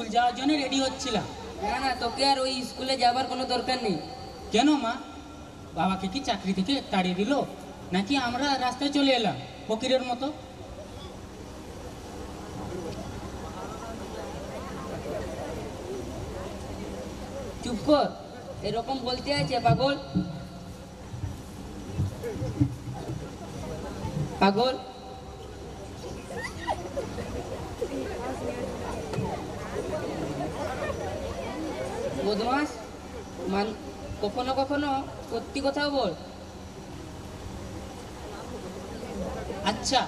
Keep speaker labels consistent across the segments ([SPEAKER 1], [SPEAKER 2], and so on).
[SPEAKER 1] School যাওয়ার জন্য ready হচ্ছিলাম।
[SPEAKER 2] না না, তোকে আর ওই স্কুলে যাবার কোনো দরকার নেই।
[SPEAKER 1] কেন মা? বাবাকে কি চাকরি থেকে তাড়িয়ে দিল, নাকি আমরা রাস্তায় চলে এলাম ফকিরের মতো?
[SPEAKER 2] চুপ কর, এরকম বলতে আছে পাগল। পাগল বদমাস, কখনো কখনো সত্যি কথাও বল।
[SPEAKER 1] আচ্ছা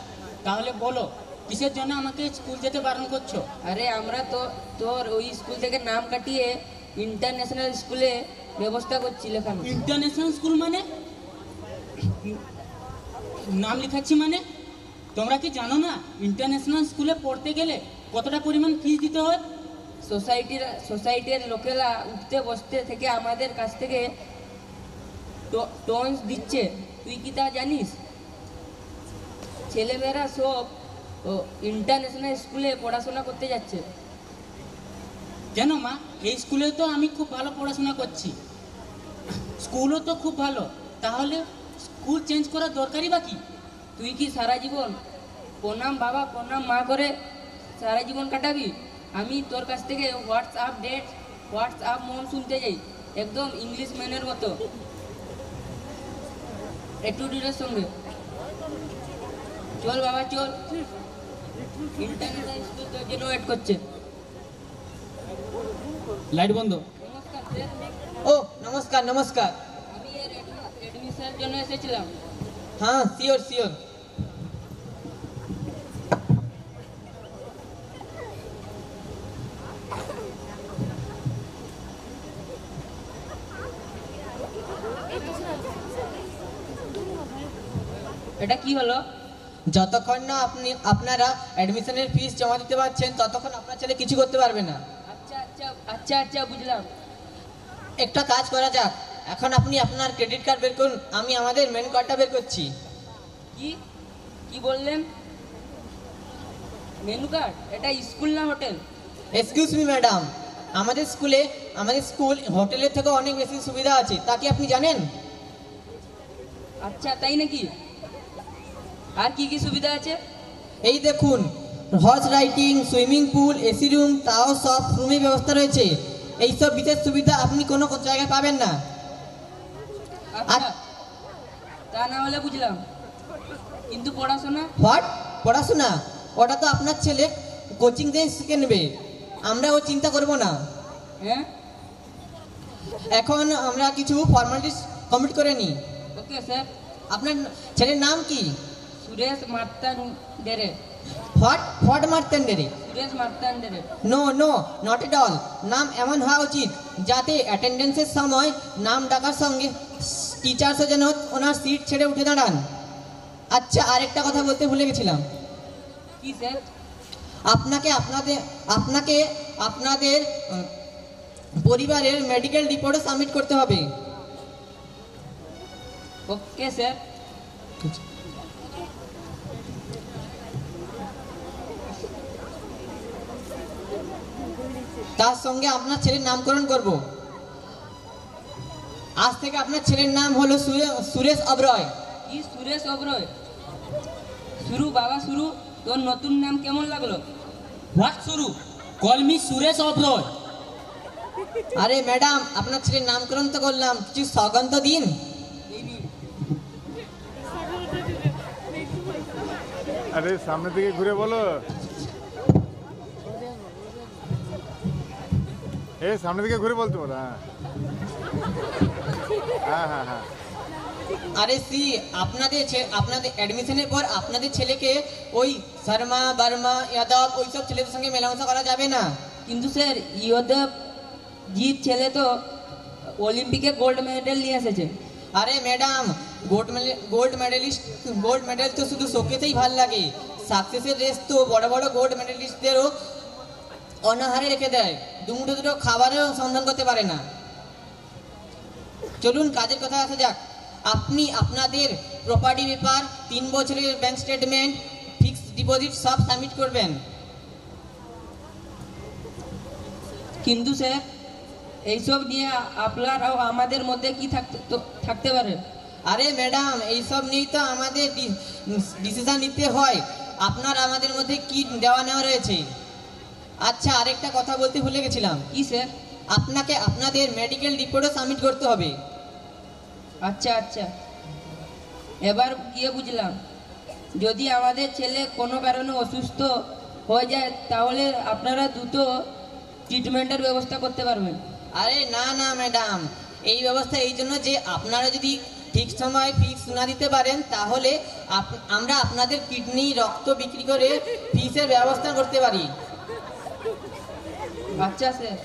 [SPEAKER 1] তাহলে বলো, কিসের জন্য আমাকে স্কুল যেতে বারণ করছো?
[SPEAKER 2] আরে আমরা তো তোর ওই স্কুল থেকে নাম কাটিয়ে ইন্টারন্যাশনাল স্কুলে ব্যবস্থা করছি লেখানো।
[SPEAKER 1] ইন্টারন্যাশনাল স্কুল মানে? নাম লেখাচ্ছি মানে? তোমরা কি জানো না ইন্টারন্যাশনাল স্কুলে পড়তে গেলে কতটা পরিমাণ ফিস দিতে হয়?
[SPEAKER 2] সোসাইটির লোকেরা উঠতে বসতে থেকে আমাদের কাছ থেকে টোনস দিচ্ছে, তুই কি তা জানিস? ছেলেমেয়েরা সব ইন্টারন্যাশনাল স্কুলে পড়াশোনা করতে যাচ্ছে।
[SPEAKER 1] কেন মা? এই স্কুলে তো আমি খুব ভালো পড়াশোনা করছি, স্কুলও তো খুব ভালো, তাহলে স্কুল চেঞ্জ করার দরকারই বা কি?
[SPEAKER 2] তুই কি সারা জীবন প্রণাম বাবা প্রণাম মা করে সারা জীবন কাটাবি? আমি তোর কাছ থেকে হোয়াটসঅ্যাপ ডেট হোয়াটসঅ্যাপ মন শুনতে যাই, একদম ইংলিশ ম্যানের মতো অ্যাটিটিউডের সঙ্গে। চল বাবা চল, ইন্টারন্যাশনাল স্কুল তোর জন্য ওয়েট করছে।
[SPEAKER 1] লাইট বন্ধ।
[SPEAKER 2] নমস্কার স্যার।
[SPEAKER 3] ও নমস্কার নমস্কার।
[SPEAKER 2] আমি এর অ্যাডমিশনের জন্য এসেছিলাম।
[SPEAKER 3] হ্যাঁ শিওর শিওর।
[SPEAKER 2] এটা কি হলো?
[SPEAKER 3] যতক্ষণ না আপনারা অ্যাডমিশনের ফিস জমা দিতে পারছেন ততক্ষণ আপনার ছেলে কিছু করতে পারবে না।
[SPEAKER 2] আচ্ছা আচ্ছা আচ্ছা আচ্ছা বুঝলাম।
[SPEAKER 3] একটা কাজ করা যাক, এখন আপনি আপনার ক্রেডিট কার্ড বের করুন, আমি আমাদের মেনু কার্ডটা বের করছি।
[SPEAKER 2] কি কি বললেন? Menu card? এটা স্কুল না হোটেল?
[SPEAKER 3] এক্সকিউজ মি ম্যাডাম, আমাদের স্কুল হোটেলের থেকে অনেক বেশি সুবিধা আছে, তা কি আপনি জানেন?
[SPEAKER 2] আচ্ছা তাই নাকি? আর কি কি সুবিধা আছে?
[SPEAKER 3] এই দেখুন, horse riding, swimming pool, AC room, তাও সব রুমের ব্যবস্থা রয়েছে। এইসব বিশেষ সুবিধা আপনি কোনো জায়গায় পাবেন না।
[SPEAKER 2] আচ্ছা তা না হলে বুঝলাম, কিন্তু পড়াশোনা?
[SPEAKER 3] হোয়াট? পড়াশোনা? ওটা তো আপনার ছেলে কোচিং থেকে শিখে নেবে, আমরা ও চিন্তা করব না।
[SPEAKER 2] হ্যাঁ
[SPEAKER 3] এখন আমরা কিছু ফর্মালিটিস কমপ্লিট করে নিই।
[SPEAKER 2] Okay sir.
[SPEAKER 3] আপনার ছেলের নাম কি?
[SPEAKER 2] সুরেশ মার্তান্ডেরে।
[SPEAKER 3] হোয়াট মার্তেন্ডেরে?
[SPEAKER 2] সুরেশ মার্তান্ডেরে।
[SPEAKER 3] No no, not at all. নাম এমন হওয়া উচিত যাতে অ্যাটেন্ডেন্সের সময় নাম ডাকার সঙ্গে টিচার্সও যেন ওনার সিট ছেড়ে উঠে দাঁড়ান। আচ্ছা আরেকটা কথা বলতে ভুলে গেছিলাম,
[SPEAKER 2] কি স্যার?
[SPEAKER 3] আপনাকে আপনাদের পরিবারের মেডিকেল রিপোর্টও সাবমিট করতে হবে।
[SPEAKER 2] Okay sir.
[SPEAKER 3] তার সঙ্গে আপনার ছেলের নামকরণ করব। আজ থেকে আপনার ছেলের নাম হলো সুরেশ অবরয়।
[SPEAKER 2] কি সুরেশ অবরয়? শুরু বাবা শুরু, তোর নতুন নাম কেমন লাগলো?
[SPEAKER 1] হোয়াট শুরু? Call me Suresh Oberoi.
[SPEAKER 3] আরে ম্যাডাম, আপনার ছেলের নামকরণ তো করলাম, কিছু সগন্ত দিন।
[SPEAKER 4] আরে সামনে দিকে ঘুরে বলো, সামনে দিকে ঘুরে বলতে বলো। হ্যাঁ হ্যাঁ হ্যাঁ।
[SPEAKER 3] আরে আপনাদের অ্যাডমিশনের পর আপনাদের ছেলেকে ওই শর্মা বর্মা যাদব ওইসব ছেলেদের সঙ্গে মেলামেশা করা যাবে না।
[SPEAKER 2] কিন্তু স্যার ইয়াদব জিৎ ছেলে তো অলিম্পিকে গোল্ড মেডেল নিয়ে এসেছে।
[SPEAKER 3] আরে ম্যাডাম, গোল্ড মেডেল তো শুধু শোকেতেই ভাল লাগে, সাকসেসের রেস তো বড় বড় গোল্ড মেডেলিস্টদেরও অনাহারে রেখে দেয়, দুটো খাবারেও সন্ধান করতে পারে না। চলুন কাজের কথা আসা যাক। আপনি আপনাদের প্রপার্টি পেপার, 3 বছরের ব্যাংক স্টেটমেন্ট, ফিক্সড ডিপোজিট সব সাবমিট করবেন।
[SPEAKER 2] কিন্তু স্যার এইসব নিয়ে আপনার আর আমাদের মধ্যে কি থাকতে পারে?
[SPEAKER 3] আরে ম্যাডাম, এইসব নিয়েই তো আমাদের ডিসিশন নিতে হয়। আপনার আমাদের মধ্যে কি দেওয়া নেওয়া রয়েছে। আচ্ছা, আরেকটা কথা বলতে ভুলে গেছিলাম।
[SPEAKER 2] কি স্যার?
[SPEAKER 3] আপনাকে আপনাদের মেডিকেল রিপোর্টও সাবমিট করতে হবে।
[SPEAKER 2] আচ্ছা আচ্ছা, এবার গিয়ে বুঝলাম। যদি আমাদের ছেলে কোনো কারণে অসুস্থ হয়ে যায় তাহলে আপনারা দ্রুত ট্রিটমেন্টের ব্যবস্থা করতে পারবেন।
[SPEAKER 3] আরে না না ম্যাডাম, এই ব্যবস্থা এই জন্য যে আপনারা যদি ঠিক সময় ফিস না দিতে পারেন তাহলে আমরা আপনাদের কিডনি রক্ত বিক্রি করে ফিসের ব্যবস্থা করতে পারি।
[SPEAKER 2] আচ্ছা স্যার,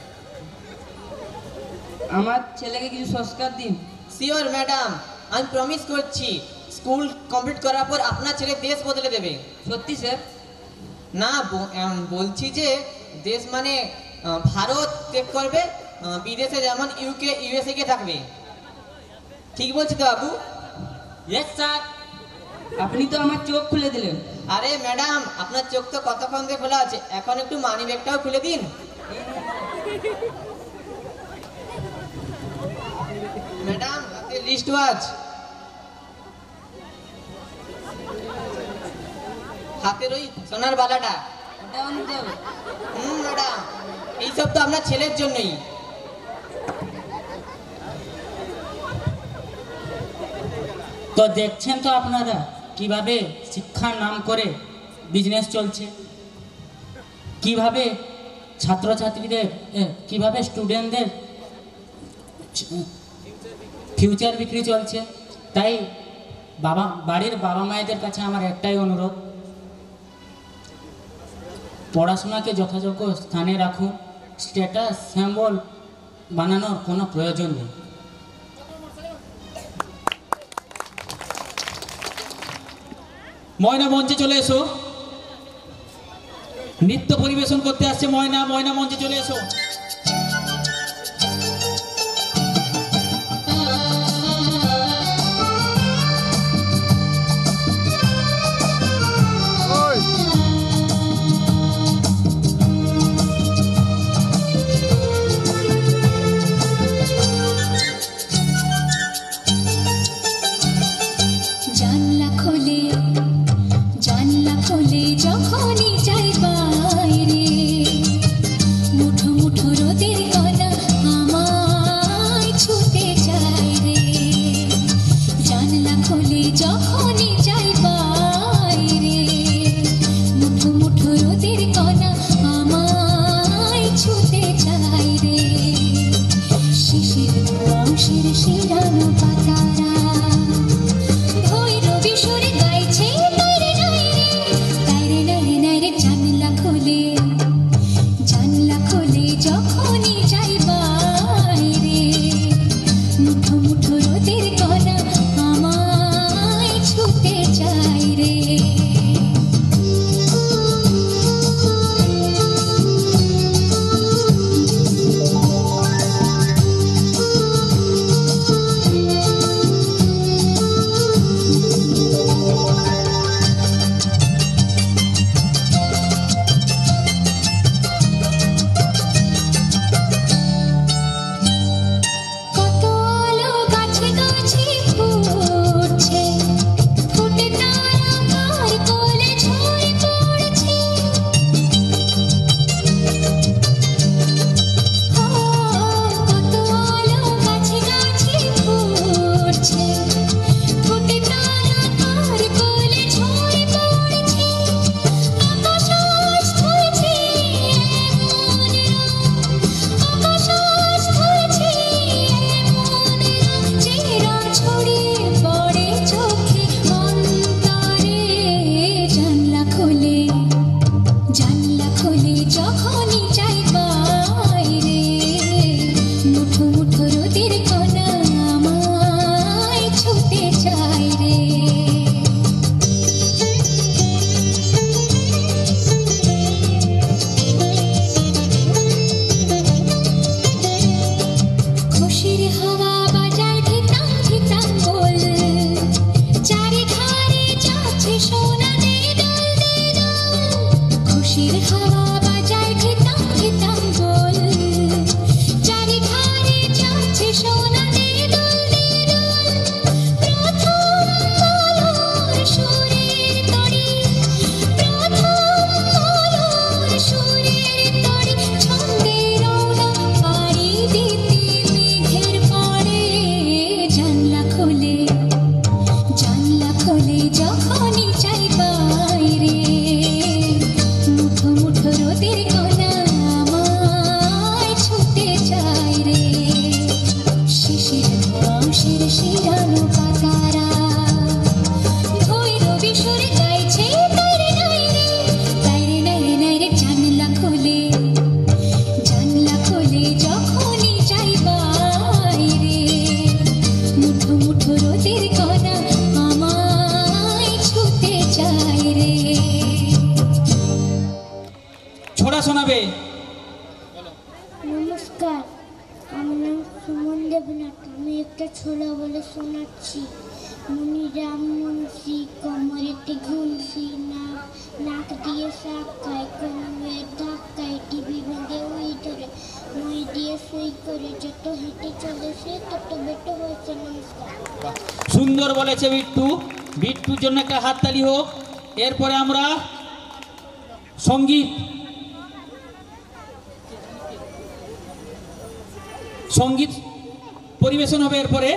[SPEAKER 2] আমার ছেলেকে কিছু সংস্কার দিন।
[SPEAKER 3] শিওর ম্যাডাম, আমি প্রমিস করছি স্কুল কমপ্লিট করার পর আপনার ছেলে দেশ বদলে দেবে।
[SPEAKER 2] সত্যি স্যার?
[SPEAKER 3] না, বলছি যে দেশ মানে ভারত ত্যাগ করবে, বিদেশে যেমন ইউকে ইউএসএ কে থাকবে। ঠিক বলছি তো বাবু?
[SPEAKER 1] Yes sir.
[SPEAKER 2] আপনি তো আমার চোখ খুলে দিলেন।
[SPEAKER 3] আরে ম্যাডাম, আপনার চোখ তো কতক্ষণ থেকে খোলা আছে, এখন একটু মানি ব্যাগটাও খুলে দিন। ম্যাডাম, হাতে রিস্ট ওয়াচ, হাতের ওই সোনার বালাটা।
[SPEAKER 2] ওটাও নিতে হবে?
[SPEAKER 3] ম্যাডাম, এইসব তো আপনার ছেলের জন্যই।
[SPEAKER 1] তো দেখছেন তো আপনারা কিভাবে শিক্ষার নাম করে বিজনেস চলছে, কিভাবে ছাত্রছাত্রীদের কিভাবে স্টুডেন্টদের ফিউচার বিক্রি চলছে। তাই বাড়ির বাবা মায়েদের কাছে আমার একটাই অনুরোধ, পড়াশোনাকে যথাযোগ্য স্থানে রাখুন। স্ট্যাটাস সিম্বল বানানোর কোনো প্রয়োজন নেই।
[SPEAKER 5] ময়না মঞ্চে চলে এসো। নৃত্য পরিবেশন করতে আসছে ময়না। ময়না মঞ্চে চলে এসো।
[SPEAKER 4] ওই
[SPEAKER 6] জানলা খোলে যখনই যাই বাইরে, মুঠো মুঠো নমস্কার, আমার নাম সুমন দেবনাথ। আমি একটা ছোলা বলে শোনাচ্ছি। মনিরাম মুন্সি কোমরেতে ঘুমসি, নাক দিয়ে শাক খায়, কোমরে ঢাক খায়, টিভি ভেঙে ওই ধরে, মই দিয়ে সই করে, যত হেঁটে চলে সে তত বেটো হয়েছে। নমস্কার।
[SPEAKER 5] সুন্দর বলেছে বিট্টু। বিট্টুর জন্য একটা হাততালি হোক। এরপরে আমরা সঙ্গীত পরিবেশন হবে। এরপরে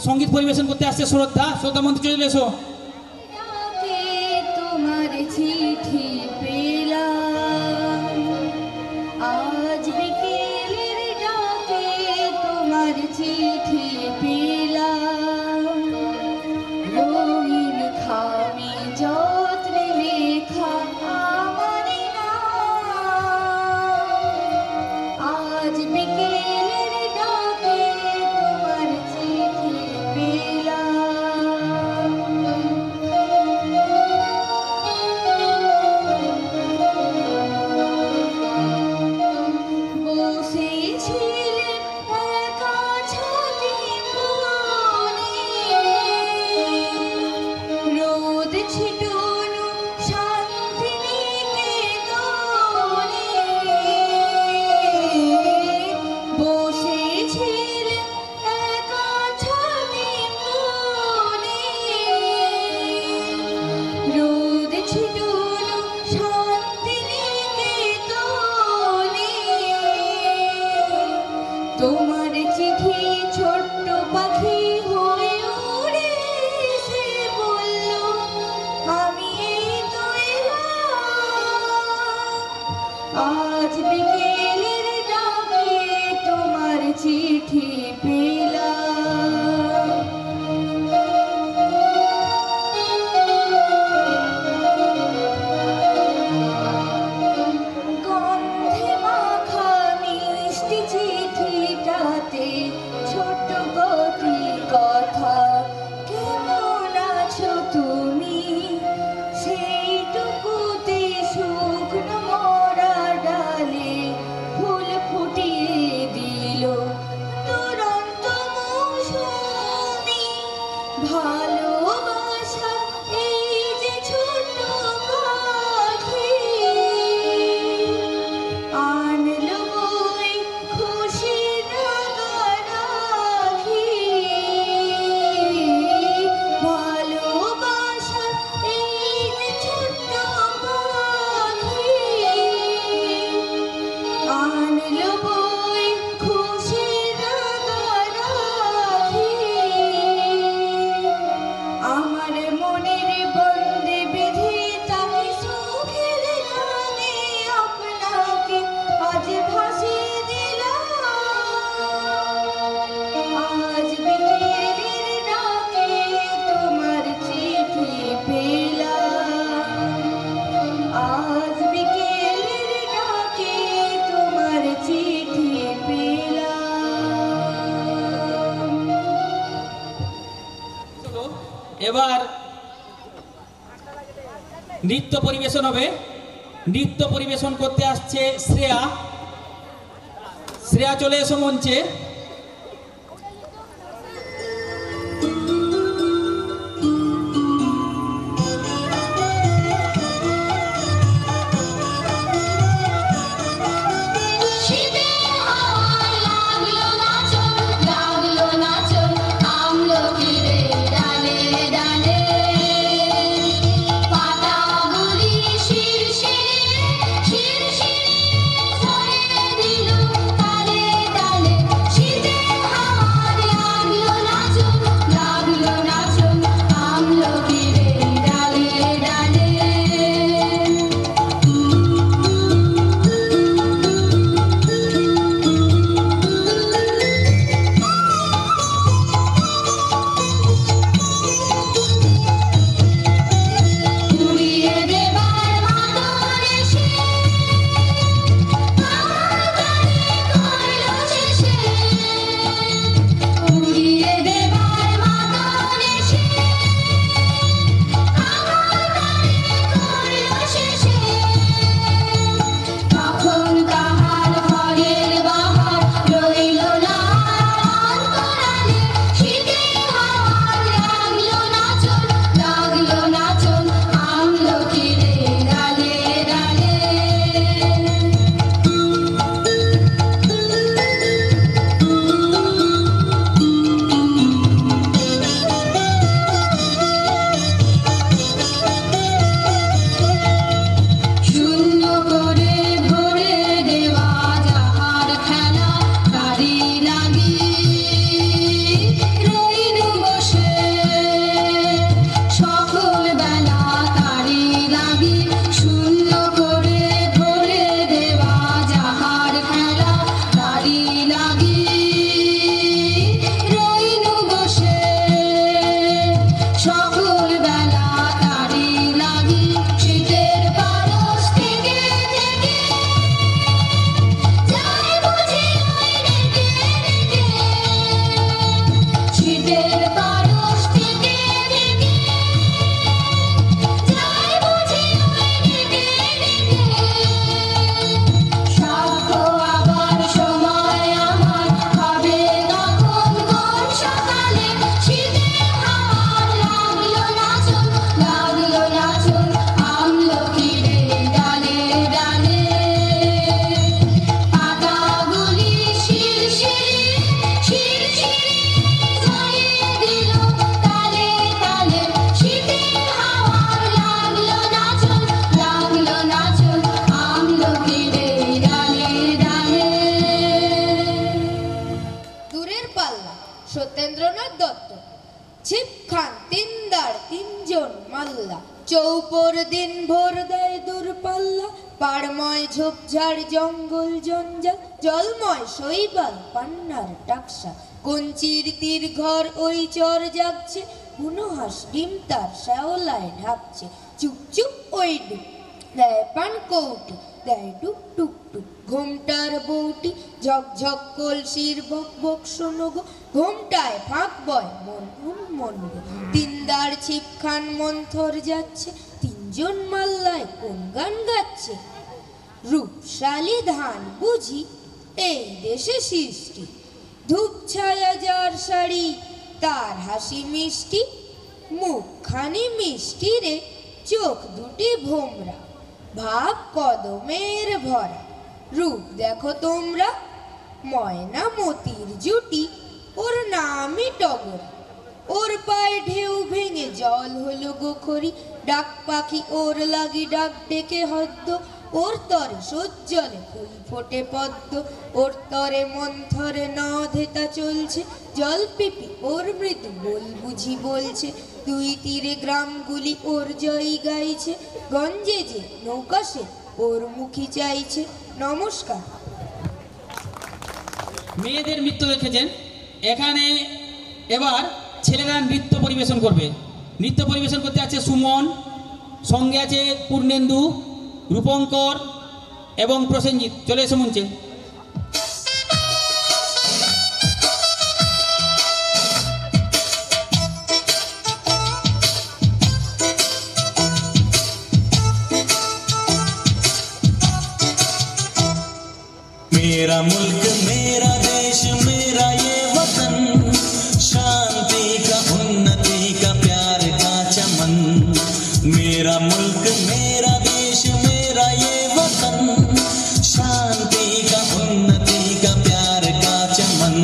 [SPEAKER 5] সঙ্গীত পরিবেশন করতে আসছে শ্রদ্ধা মন্ত্রী, চলে এসো।
[SPEAKER 7] তোমার চিঠি পেলাম আজ বিকেলের ডাকে, তোমার চিঠি পেলাম রঙিন খামে যত্নে লেখা আমার নাম। আজ বিকেলের ডাকে তোমার চিঠি পেলাম। বসেছিলেন একা ছাদে কোণে, রোদ ছিটানো শান্তিনিকেতনে। বসেছিলেন একা ছাদে কোণে, রোদ ছিটানো শান্তিনিকেতনে। তোমার চিঠি ছোট্ট পাখি হয়ে উড়ে এসে বলল, আমি এই তো এলাম। আজ বিকেলের ডাকে তোমার চিঠি পেলাম। গন্ধে মাখা মিষ্টি চিঠিটাতে ছোট্ট গতি কথা, কেমন আছো তুমি, সেইটুকুতে শুকনো মরা ডালে ফুল ফুটিয়ে দিল দুরন্ত মৌসুমি। ভালোবাসা এই যে ছোট্ট পাখি, আনলো বই খুশির রাগারাগি। ভালোবাসা এই যে ছোট্ট পাখি, আনলো বই খুশির রাগারাগি। আমার মনের বন্দে বেঁধে তাকে সুখের গানে আপনাকে আজ ভাসিয়ে দিলাম। আজ বিকেলের ডাকে তোমার চিঠি পেলাম। আজ বিকেলের ডাকে তোমার চিঠি পেলাম।
[SPEAKER 5] এবার নৃত্য পরিবেশন হবে। নৃত্য পরিবেশন করতে আসছে শ্রেয়া। শ্রেয়া, চলে এসো মঞ্চে।
[SPEAKER 6] শীতের হাওয়া লাগলো নাচন, লাগলো নাচন, আমলকিরে ডালে ডালে। পাতাগুলি শিরশিরে শিরশিরে ঝরে দিল তালে তালে।
[SPEAKER 7] ছিপখান তিনদার তিনজন মাল্লা, চৌপর দিন ভোর দেয় দূরপাল্লা, পাড়ময় ঝোপঝাড় জঙ্গল জঞ্জাল, জলময় শৈবাল পান্নার টাকসা, কঞ্চির তীর ঘর ওই চর জাগছে, বুনো হাঁস ডিম তার শ্যাওলায় ঢাকছে, চুপ চুপ ওই ডুব দেয় পান কৌটি, দেয় টুক টুক টুক ঘোমটার বউটি, ঝক ঝক কলসির বক বক শোনো গো, ঘোমটায় ফাঁক বয় মন মন গো, তিনদার ছিপখান মন্থর যাচ্ছে, তিনজন মাল্লায় কোন গান গাচ্ছে? রূপশালী ধান বুঝি এই দেশে সৃষ্টি, ধূপ ছায়া যার শাড়ি তার হাসি মিষ্টি, মুখখানি মিষ্টি রে চোখ দুটি ভোমরা, ভাব কদমের ভরা, রূপ দেখো তোমরা, ময়না মতির জুটি ওর নামই টগর, ওর পায়ে ঢেউ ভেঙে জল হলো গোখরি, ডাক পাখি ওর লাগি ডাক ডেকে হদ্দ, ওর তরে সজ্জলে ফুল ফোটে পদ্ম, ওর তরে মন্থরে নধেতা চলছে, জল পিপি ওর মৃদু বল বুঝি বলছে, দুই তীরে গ্রামগুলি ওর জয়ী গাইছে, গঞ্জে যে নৌকাশে ওর মুখী চাইছে। নমস্কার।
[SPEAKER 5] মেয়েদের নৃত্য দেখেছেন, এখানে এবার ছেলেরা নৃত্য পরিবেশন করবে। নৃত্য পরিবেশন করতে আছে সুমন, সঙ্গে আছে পূর্ণেন্দু, রূপঙ্কর এবং প্রসেনজিৎ। চলে এসে মঞ্চে।
[SPEAKER 8] मेरा मुल्क मेरा देश मेरा ये वतन, शांति का उन्नति का प्यार का चमन, मेरा मुल्क मेरा देश मेरा ये वतन, शांति का उन्नति का प्यार का चमन,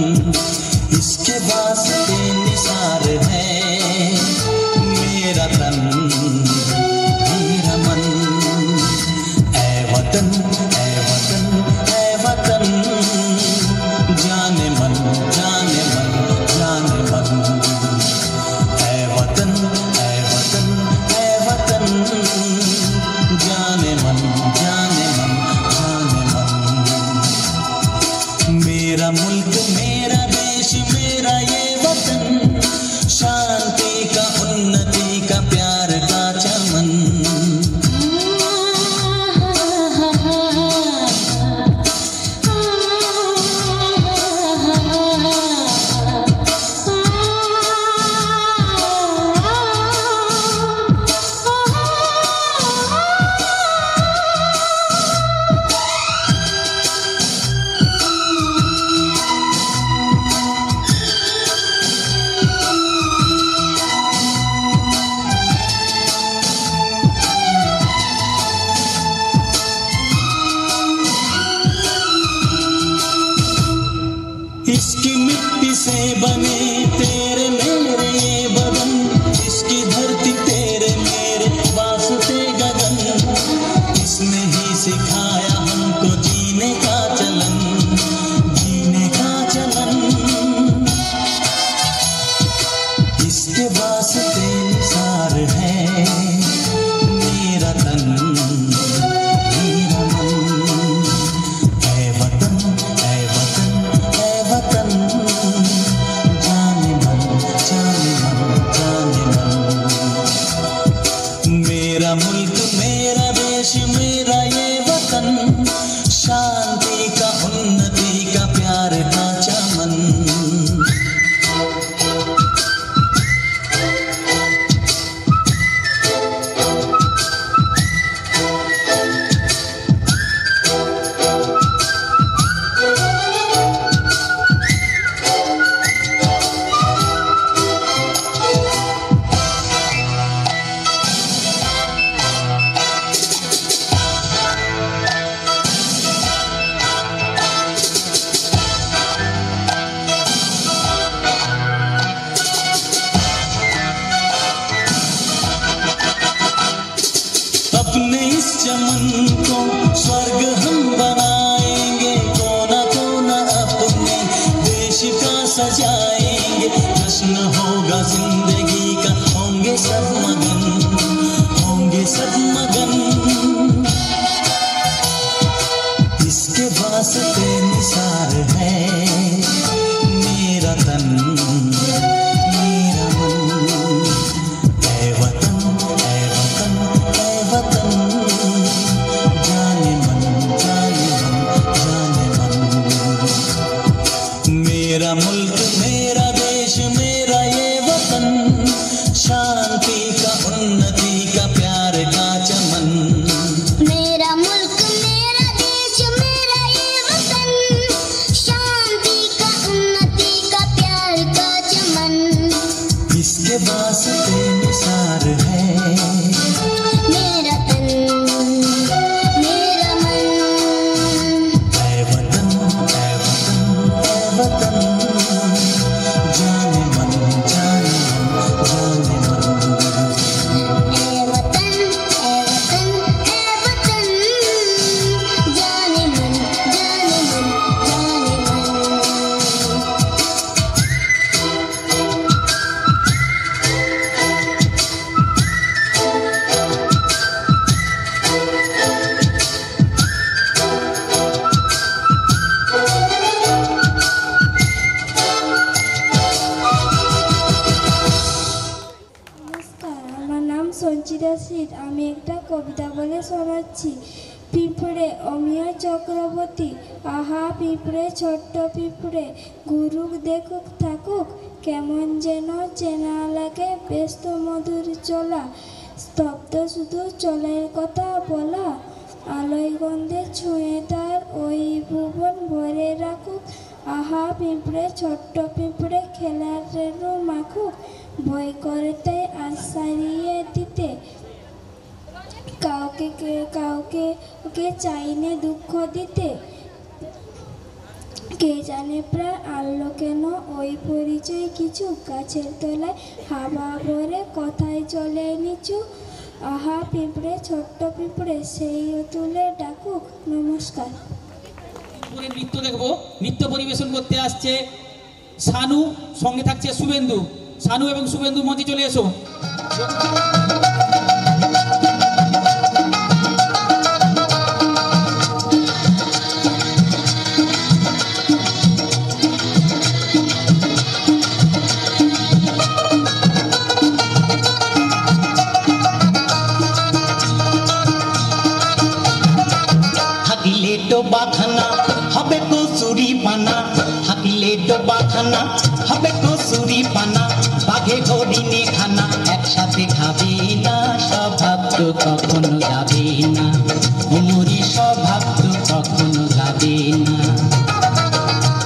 [SPEAKER 8] इसके वास्ते निसार है मेरा तन मेरा मन, ऐ वतन ऐ वतन ऐ वतन, जाने मन जाने मन जाने मन, ऐ वतन ऐ वतन ऐ वतन, जाने मन जाने मन जाने मन, मेरा मुल्क मेरा देश मेरा ये वतन, शांति का उन्नति का प्यार का चमन। इसकी मिट्टी से बने तेरे मेरे ये बदन, इसकी धरती तेरे मेरे वास्ते गगन, इसने ही सिखाया हमको जीने का चलन जीने का चलन, इसके वास्ते निसार है मेरा तन मेरा मन, ऐ वतन ऐ वतन ऐ वतन, जाने मन जाने मन जाने मन, मेरा मुल्क मेरा देश मेरा ये वतन, शांति का उन्नति का प्यार का चमन। अपने इस चमन को स्वर्ग हम बनाएंगे, कोना कोना अपने देश का सजाएंगे, जश्न होगा जिंदगी सब मगन, होंगे सब मगन। इसके वास्ते निसार है मेरा तन मेरा मन। ऐ वतन ऐ वतन ऐ वतन, जाने मन जाने मन जाने मन। मेरा मुल्क मेरा देश मेरा ये वतन, शांति का उन्नति का प्यार का चमन।
[SPEAKER 6] मेरा मुल्क मेरा देश मेरा ये वतन, शांति का उन्नति का प्यार का चमन।
[SPEAKER 8] इसके वास्ते निसार है
[SPEAKER 6] मेरा तन मेरा मन।
[SPEAKER 8] ऐ वतन ऐ वतन ऐ वतन, जाने मन जाने मन जाने मन।
[SPEAKER 6] ऐ वतन ऐ वतन ऐ वतन, जाने मन जाने मन जाने मन।
[SPEAKER 9] নমস্কার, আমার নাম সঞ্চিতা শীত। আমি একটা কবিতা বলে শোনাচ্ছি। পিঁপড়ে অমিয় চক্রবর্তী, আহা পিঁপড়ে ছোট্ট পিঁপড়ে, ঘুরুক দেখুক থাকুক কেমন যেন চেনা লাগে, ব্যস্ত মধুর চলা, স্তব্ধ শুধু চলের কথা বলা, আলোয় গন্ধে ছুঁয়ে তার ওই ভুবন ভরে রাখুক। আহা পিঁপড়ে ছোট্ট পিঁপড়ে, খেলার রেণু মাখুক, ভয় করে তাই আজ সারিয়ে দিতে, কাউকে ওকে চাইনে দুঃখ দিতে। কে জানে প্রায় আনলো কেন ওই পরিচয় কিছু, গাছের তলায় হাওয়া ভরে কথায় চলে নিচু। আহা পিঁপড়ে ছোট্ট পিঁপড়ে, সেই তুলে ডাকুক। নমস্কার।
[SPEAKER 5] পরে নৃত্য দেখবো। নৃত্য পরিবেশন করতে আসছে শানু, সঙ্গে থাকছে শুভেন্দু। শানু এবং শুভেন্দু মঞ্চে চলে এসো।
[SPEAKER 8] থাকিলে ডোবাখানা হবে কসুরি পানা, থাকিলে ডোবাখানা হবে কসুরি পানা। বাঘে হরিণে খানা একসাথে খাবে না, স্বভাব তো কখনো যাবে না, উমরি স্বভাব তো কখনো যাবে না।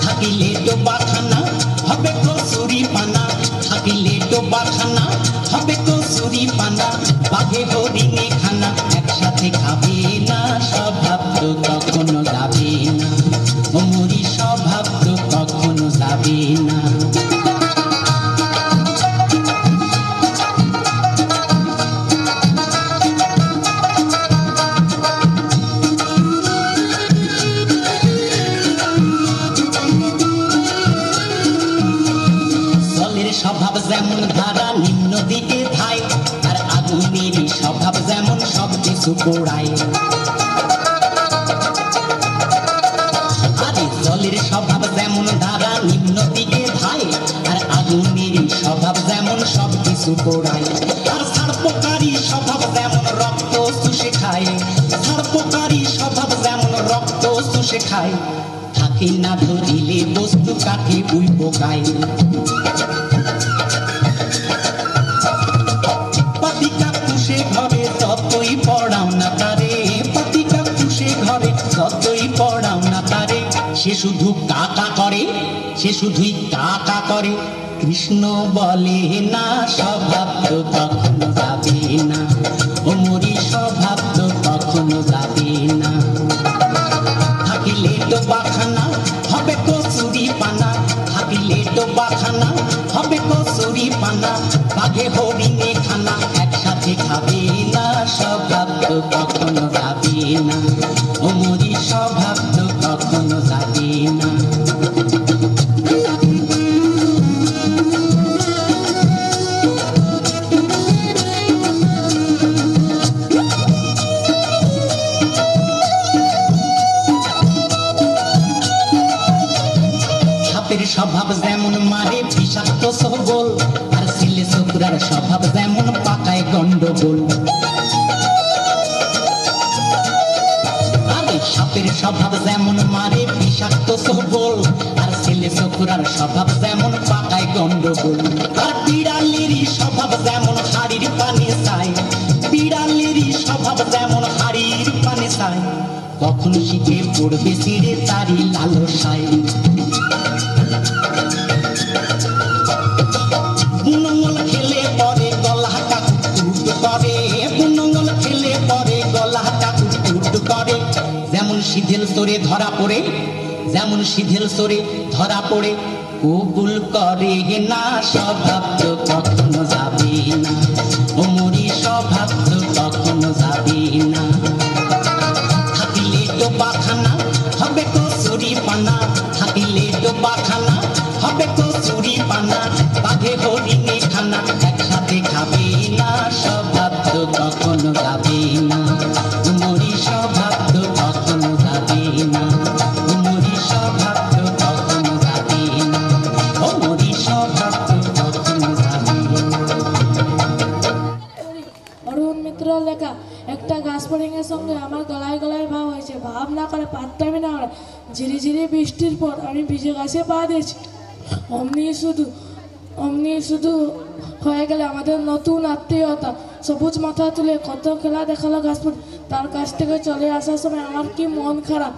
[SPEAKER 8] থাকিলে ডোবাখানা হবে কসুরি পানা, থাকিলে ডোবাখানা হবে কসুরি পানা। বাঘে হরিণে খানা একসাথে খাবে না, স্বভাব তো কখনো যাবে না, উমরি স্বভাব তো কখনো যাবে না। জলের স্বভাব যেমন ধারা নিম্ন দিকে ধায়, আর আগুনের স্বভাব যেমন সব কিছু পোড়ায়। আরে জলের স্বভাব যেমন ধারা নিম্ন দিকে ধায়, আর আগুনের স্বভাব যেমন সব কিছু পোড়ায়। আর সার্পকারী স্বভাব যেমন রক্ত শুষে খায়, সার্পকারী স্বভাব যেমন রক্ত শুষে খায়। থাকে না ধরিলে বস্তু কাঠে উই পোকায়। পাতিকা পুষে ঘরে যতই পড়াও না তারে, পাতিকা পুষে ঘরে যতই পড়াও না তারে, সে শুধু কাকা করে, সে শুধুই কাকা করে। কৃষ্ণ বলে না স্বভাব তো কখনো যাবে না, ওমরি স্বভাব তো কখনো যাবে না। থাকিলে ডোবাখানা হবে কসুরি পানা, থাকিলে ডোবাখানা হবে কসুরি পানা। বাঘে হরিণে খানা একসাথে খাবে না, স্বভাব তো কখনো যাবে না, ওমরি স্বভাব তো কখনো যাবে না। সাপের স্বভাব যেমন মারে বিষাক্ত সবল, আর ছেলে ছোকরার স্বভাব যেমন পাকায় গন্ডগোল। আরে সাপের স্বভাব যেমন মারে বিষাক্ত সবল, আর ছেলে ছোকরার স্বভাব যেমন পাকায় গন্ডগোল। আর বিড়ালেরই স্বভাব যেমন হাড়ির পানে চায়, বিড়ালেরই স্বভাব যেমন হাড়ির পানে চায়, কখন শিখে পড়বে ছিঁড়ে তারি লালসায়। বুনঙ্গল খেলে পরে গলাটা কুট করে, বুনঙ্গল খেলে পরে গলাটা কুট করে। যেমন সিধেল সরে ধরা পড়ে, যেমন সিধেল সরে ধরা পড়ে, কবুল করে না স্বভাব তো কখনো যাবে না, ওমরি স্বভাব তো কখনো যাবে না। থাকিলে ডোবাখানা হবে কচুরি পানা, থাকিলে ডোবাখানা হবে কচুরি পানা, বাঘে হরিণে খানা একসাথে খাবে না, স্বভাব তো কখনো যাবে না, ওমরি স্বভাব তো কখনো যাবে না, ওমরি স্বভাব তো কখনো যাবে না, ওমরি স্বভাব তো কখনো যাবে না।
[SPEAKER 9] অরুণ মিত্র লেখা একটা গাছ ফড়িংয়ের সঙ্গে আমার গলায় গলায় ভাব হয়েছে, ভাব না করে পারতামই না আমরা। ঝিরি ঝিরি বৃষ্টির পর আমি ভিজে গাছে পা দিয়েছি, অমনি শুধু হয়ে গেলে আমাদের নতুন আত্মীয়তা। সবুজ মাথা তুলে কত খেলা দেখালো গাছপুর, তার কাছ থেকে চলে আসার সময় আমার কি মন খারাপ,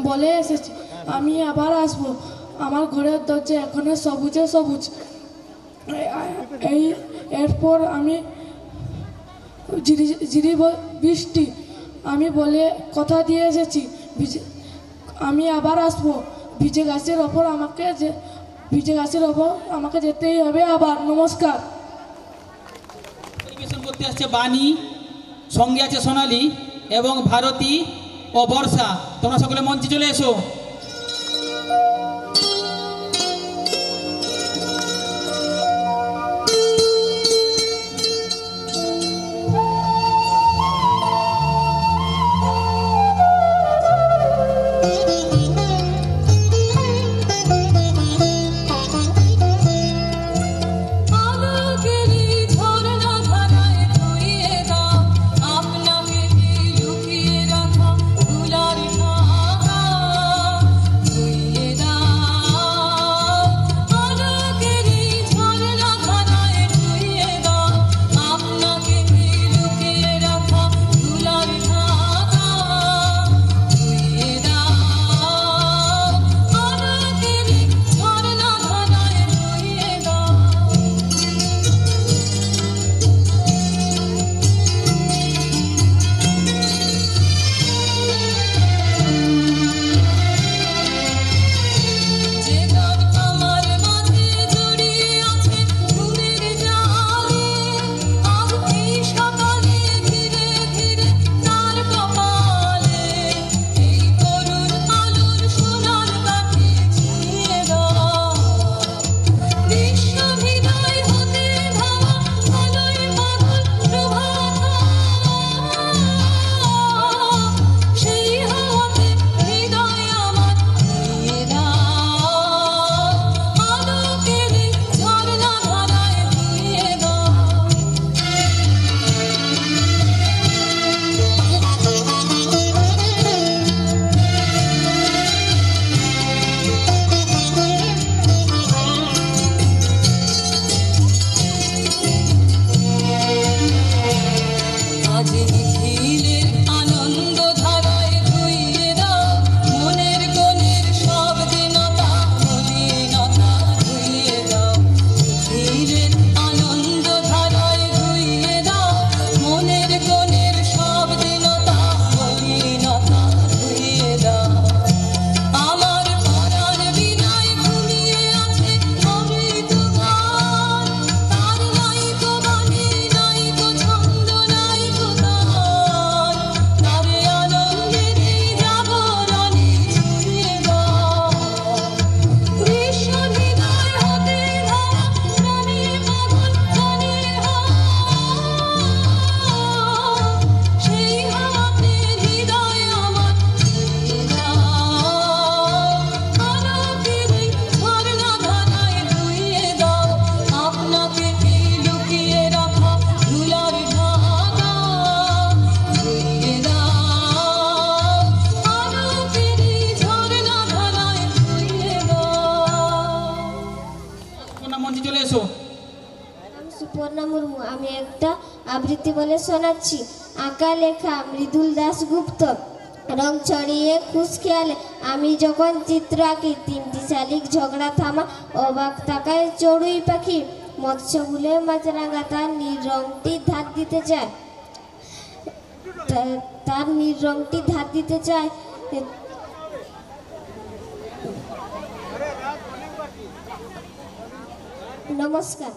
[SPEAKER 9] বলে এসেছি আমি আবার আসবো। আমার ঘরের দরজা এখনো সবুজে সবুজ। এরপর আমি ঝিরি বৃষ্টি, আমি বলে কথা দিয়ে এসেছি আমি আবার আসবো। ভিজে গাছের ওপর আমাকে যেতেই হবে আবার। নমস্কার।
[SPEAKER 5] পরিবেশন করতে আসছে বাণী, সঙ্গে আছে সোনালী এবং ভারতী ও বর্ষা। তোমরা সকলে মঞ্চে চলে এসো।
[SPEAKER 10] লুকিয়ে রাখা দুলার ঢাকা,
[SPEAKER 6] আমি একটা আবৃত্তি বলে শোনাচ্ছি। আঁকা লেখা মৃদুল দাশগুপ্ত, রং ছড়িয়ে খুশ খেয়ালে আমি যখন চিত্র আঁকি, তিনটি শালিক ঝগড়া থামা, অবাক তাকায় চড়ুই পাখি, মৎস্য ভুলে মাছরাঙা তার নীল রংটি ধার দিতে চায়, তার নীল রংটি ধার দিতে চায়। নমস্কার।